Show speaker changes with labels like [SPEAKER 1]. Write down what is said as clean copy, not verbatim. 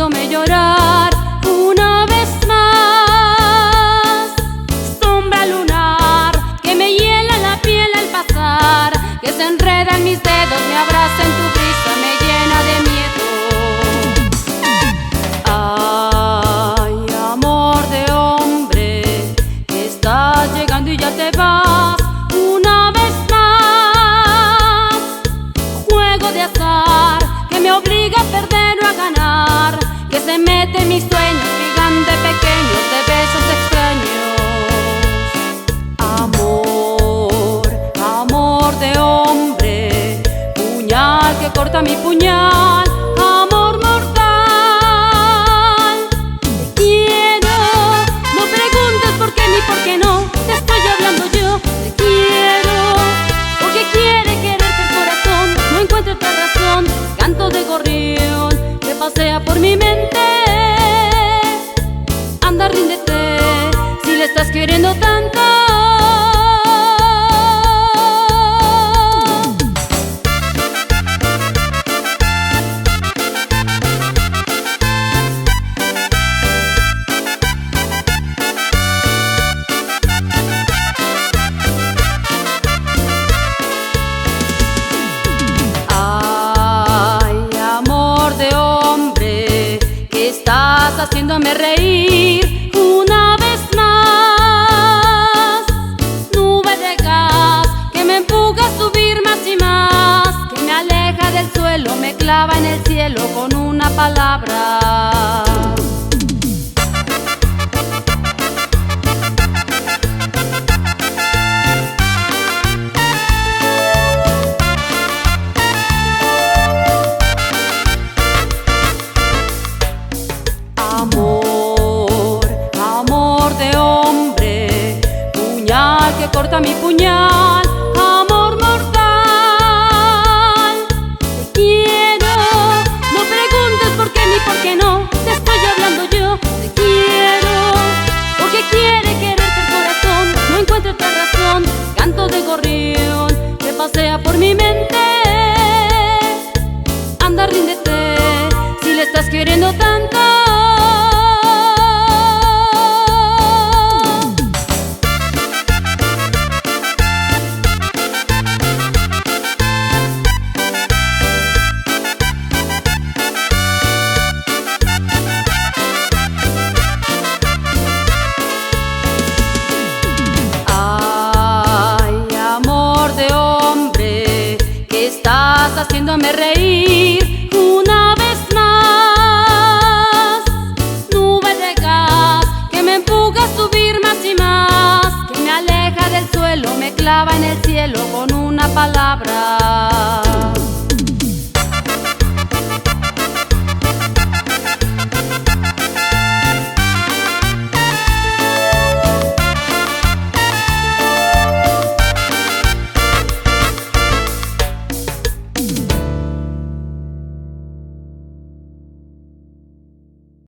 [SPEAKER 1] haciéndome llorar una vez más. Sombra lunar que me hiela la piel al pasar, que se enreda en mis dedos, me abraza en tu brisa, me llena de miedo. Ay, amor de hombre, que estás llegando y ya te vas una vez más. Juego de azar que me obliga a perder o a ganar, que se mete en mis sueños, gigante pequeños de besos extraños. Amor, amor de hombre, puñal que corta mi puñal, amor mortal. Te quiero, no preguntes por qué ni por qué no, te estoy hablando yo. Te quiero, porque quiere quererte el corazón, no encuentro otra razón. Canto de gorrión que pasea por mi mente. Anda, ríndete, si le estás queriendo tanto. Estás haciéndome reír una vez más. Nube de gas que me empuja a subir más y más, que me aleja del suelo, me clava en el cielo con una palabra. Amor, amor de hombre, puñal que corta mi puñal, amor mortal. Te quiero, no preguntes por qué ni por qué no, te estoy hablando yo. Te quiero, porque quiere quererte el corazón, no encuentro otra razón. Canto de gorrión que pasea por mi mente. Anda, ríndete, si le estás queriendo tanto. Estás haciéndome reír una vez más. Nube de gas que me empuja a subir más y más, que me aleja del suelo, me clava en el cielo con una palabra.